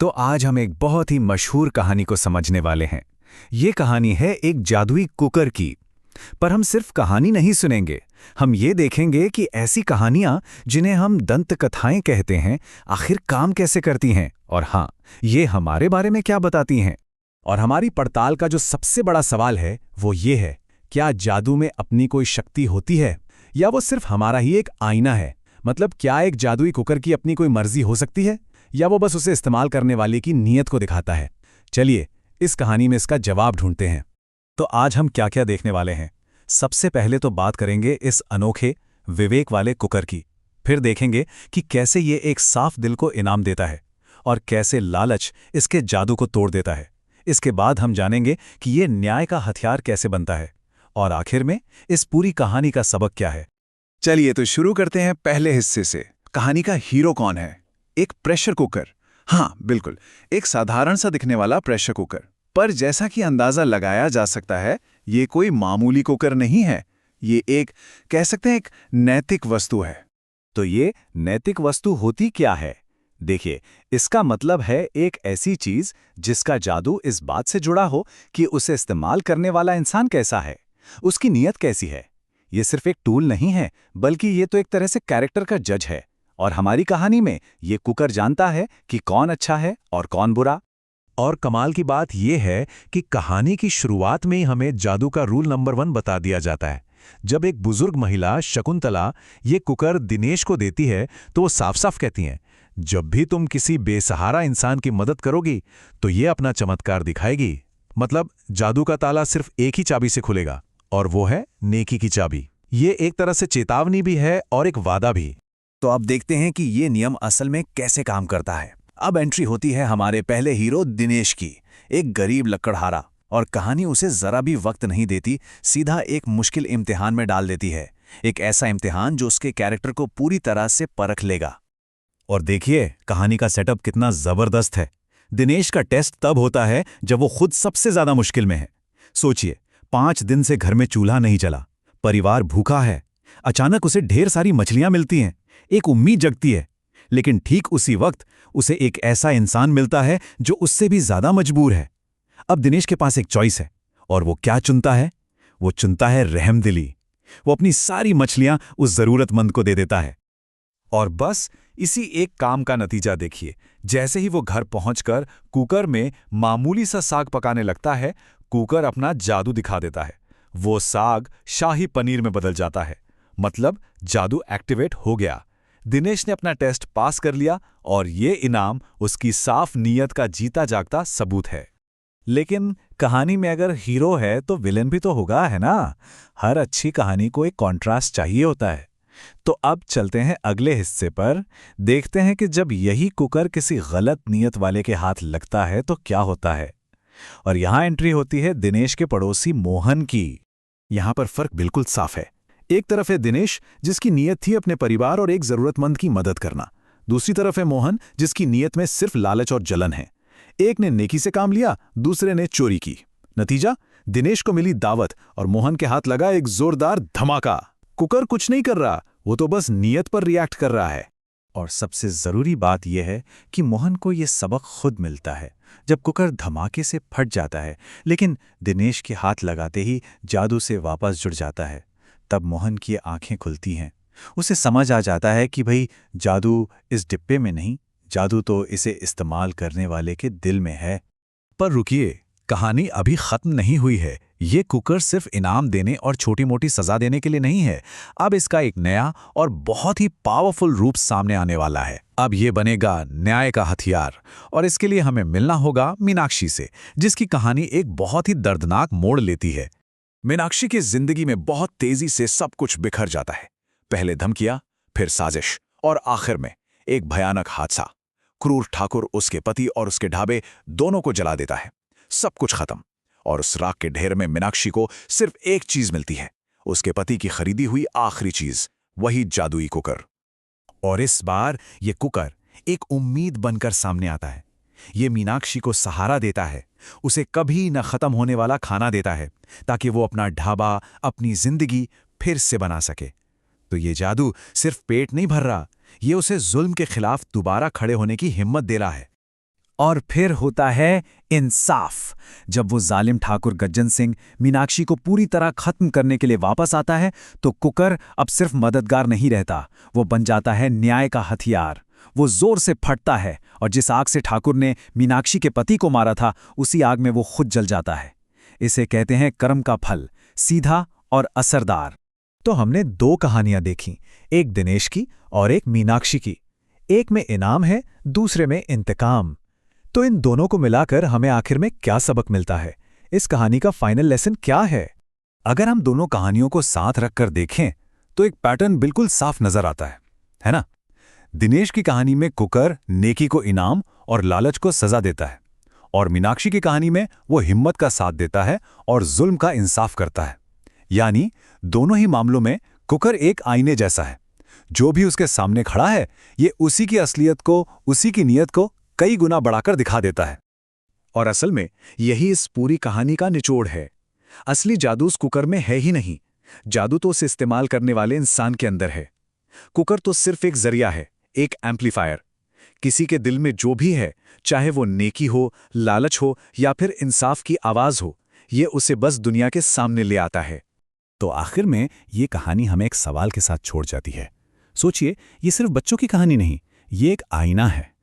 तो आज हम एक बहुत ही मशहूर कहानी को समझने वाले हैं। ये कहानी है एक जादुई कुकर की। पर हम सिर्फ कहानी नहीं सुनेंगे, हम ये देखेंगे कि ऐसी कहानियां जिन्हें हम दंत कथाएं कहते हैं, आखिर काम कैसे करती हैं और हाँ, ये हमारे बारे में क्या बताती हैं। और हमारी पड़ताल का जो सबसे बड़ा सवाल है वो ये है, क्या जादू में अपनी कोई शक्ति होती है या वो सिर्फ हमारा ही एक आईना है। मतलब क्या एक जादुई कुकर की अपनी कोई मर्जी हो सकती है या वो बस उसे इस्तेमाल करने वाले की नीयत को दिखाता है। चलिए इस कहानी में इसका जवाब ढूंढते हैं। तो आज हम क्या क्या देखने वाले हैं। सबसे पहले तो बात करेंगे इस अनोखे विवेक वाले कुकर की। फिर देखेंगे कि कैसे ये एक साफ दिल को इनाम देता है और कैसे लालच इसके जादू को तोड़ देता है। इसके बाद हम जानेंगे कि ये न्याय का हथियार कैसे बनता है और आखिर में इस पूरी कहानी का सबक क्या है। चलिए तो शुरू करते हैं पहले हिस्से से। कहानी का हीरो कौन है? एक प्रेशर कुकर। हाँ बिल्कुल, एक साधारण सा दिखने वाला प्रेशर कुकर। पर जैसा कि अंदाजा लगाया जा सकता है, ये कोई मामूली कुकर नहीं है। ये एक, कह सकते हैं, एक नैतिक वस्तु है। तो ये नैतिक वस्तु होती क्या है? देखिए, इसका मतलब है एक ऐसी चीज जिसका जादू इस बात से जुड़ा हो कि उसे इस्तेमाल करने वाला इंसान कैसा है, उसकी नीयत कैसी है। ये सिर्फ एक टूल नहीं है, बल्कि ये तो एक तरह से कैरेक्टर का जज है। और हमारी कहानी में ये कुकर जानता है कि कौन अच्छा है और कौन बुरा। और कमाल की बात यह है कि कहानी की शुरुआत में ही हमें जादू का रूल नंबर 1 बता दिया जाता है। जब एक बुजुर्ग महिला शकुंतला ये कुकर दिनेश को देती है तो वो साफ साफ कहती हैं, जब भी तुम किसी बेसहारा इंसान की मदद करोगी तो ये अपना चमत्कार दिखाएगी। मतलब जादू का ताला सिर्फ एक ही चाबी से खुलेगा और वो है नेकी की चाबी। ये एक तरह से चेतावनी भी है और एक वादा भी। तो अब देखते हैं कि ये नियम असल में कैसे काम करता है। अब एंट्री होती है हमारे पहले हीरो दिनेश की, एक गरीब लकड़हारा। और कहानी उसे जरा भी वक्त नहीं देती, सीधा एक मुश्किल इम्तिहान में डाल देती है। एक ऐसा इम्तिहान जो उसके कैरेक्टर को पूरी तरह से परख लेगा। और देखिए कहानी का सेटअप कितना जबरदस्त है। दिनेश का टेस्ट तब होता है जब वो खुद सबसे ज्यादा मुश्किल में है। सोचिए, 5 दिन से घर में चूल्हा नहीं जला, परिवार भूखा है। अचानक उसे ढेर सारी मछलियां मिलती हैं, एक उम्मीद जगती है। लेकिन ठीक उसी वक्त उसे एक ऐसा इंसान मिलता है जो उससे भी ज्यादा मजबूर है। अब दिनेश के पास एक चॉइस है, और वो क्या चुनता है? वो चुनता है रहमदिली। वो अपनी सारी मछलियां उस जरूरतमंद को दे देता है। और बस इसी एक काम का नतीजा देखिए। जैसे ही वो घर पहुंचकर कुकर में मामूली सा साग पकाने लगता है, कुकर अपना जादू दिखा देता है। वो साग शाही पनीर में बदल जाता है। मतलब जादू एक्टिवेट हो गया। दिनेश ने अपना टेस्ट पास कर लिया और ये इनाम उसकी साफ नीयत का जीता जागता सबूत है। लेकिन कहानी में अगर हीरो है तो विलेन भी तो होगा, है ना? हर अच्छी कहानी को एक कॉन्ट्रास्ट चाहिए होता है। तो अब चलते हैं अगले हिस्से पर। देखते हैं कि जब यही कुकर किसी गलत नीयत वाले के हाथ लगता है तो क्या होता है। और यहां एंट्री होती है दिनेश के पड़ोसी मोहन की। यहां पर फर्क बिल्कुल साफ है। एक तरफ है दिनेश जिसकी नीयत थी अपने परिवार और एक जरूरतमंद की मदद करना। दूसरी तरफ है मोहन जिसकी नीयत में सिर्फ लालच और जलन है। एक ने नेकी से काम लिया, दूसरे ने चोरी की। नतीजा, दिनेश को मिली दावत और मोहन के हाथ लगा एक जोरदार धमाका। कुकर कुछ नहीं कर रहा, वो तो बस नीयत पर रिएक्ट कर रहा है। और सबसे जरूरी बात यह है कि मोहन को यह सबक खुद मिलता है जब कुकर धमाके से फट जाता है, लेकिन दिनेश के हाथ लगाते ही जादू से वापस जुड़ जाता है। तब मोहन की आंखें खुलती हैं। उसे समझ आ जाता है कि भाई, जादू इस डिब्बे में नहीं, जादू तो इसे इस्तेमाल करने वाले के दिल में है। पर रुकिए, कहानी अभी खत्म नहीं हुई है। ये कुकर सिर्फ इनाम देने और छोटी मोटी सजा देने के लिए नहीं है। अब इसका एक नया और बहुत ही पावरफुल रूप सामने आने वाला है। अब ये बनेगा न्याय का हथियार, और इसके लिए हमें मिलना होगा मीनाक्षी से, जिसकी कहानी एक बहुत ही दर्दनाक मोड़ लेती है। मीनाक्षी की जिंदगी में बहुत तेजी से सब कुछ बिखर जाता है। पहले धमकियां, फिर साजिश और आखिर में एक भयानक हादसा। क्रूर ठाकुर उसके पति और उसके ढाबे दोनों को जला देता है। सब कुछ खत्म, और उस राख के ढेर में मीनाक्षी को सिर्फ एक चीज मिलती है, उसके पति की खरीदी हुई आखिरी चीज, वही जादुई कुकर। और इस बार ये कुकर एक उम्मीद बनकर सामने आता है। ये मीनाक्षी को सहारा देता है, उसे कभी न खत्म होने वाला खाना देता है, ताकि वो अपना ढाबा, अपनी जिंदगी फिर से बना सके। तो ये जादू सिर्फ पेट नहीं भर रहा, ये उसे जुल्म के खिलाफ दोबारा खड़े होने की हिम्मत दे रहा है। और फिर होता है इंसाफ। जब वो जालिम ठाकुर गज्जन सिंह मीनाक्षी को पूरी तरह खत्म करने के लिए वापस आता है तो कुकर अब सिर्फ मददगार नहीं रहता, वो बन जाता है न्याय का हथियार। वो जोर से फटता है और जिस आग से ठाकुर ने मीनाक्षी के पति को मारा था उसी आग में वो खुद जल जाता है। इसे कहते हैं कर्म का फल, सीधा और असरदार। तो हमने 2 कहानियां देखी, एक दिनेश की और एक मीनाक्षी की। एक में इनाम है, दूसरे में इंतकाम। तो इन दोनों को मिलाकर हमें आखिर में क्या सबक मिलता है? इस कहानी का फाइनल लेसन क्या है? अगर हम दोनों कहानियों को साथ रखकर देखें तो एक पैटर्न बिल्कुल साफ नजर आता है ना? दिनेश की कहानी में कुकर नेकी को इनाम और लालच को सजा देता है, और मीनाक्षी की कहानी में वो हिम्मत का साथ देता है और जुल्म का इंसाफ करता है। यानी दोनों ही मामलों में कुकर एक आईने जैसा है, जो भी उसके सामने खड़ा है ये उसी की असलियत को, उसी की नीयत को कई गुना बढ़ाकर दिखा देता है। और असल में यही इस पूरी कहानी का निचोड़ है। असली जादू उस कुकर में है ही नहीं, जादू तो उसे इस्तेमाल करने वाले इंसान के अंदर है। कुकर तो सिर्फ एक जरिया है, एक एम्पलीफायर। किसी के दिल में जो भी है, चाहे वो नेकी हो, लालच हो या फिर इंसाफ की आवाज हो, ये उसे बस दुनिया के सामने ले आता है। तो आखिर में ये कहानी हमें एक सवाल के साथ छोड़ जाती है। सोचिए, ये सिर्फ बच्चों की कहानी नहीं, ये एक आईना है।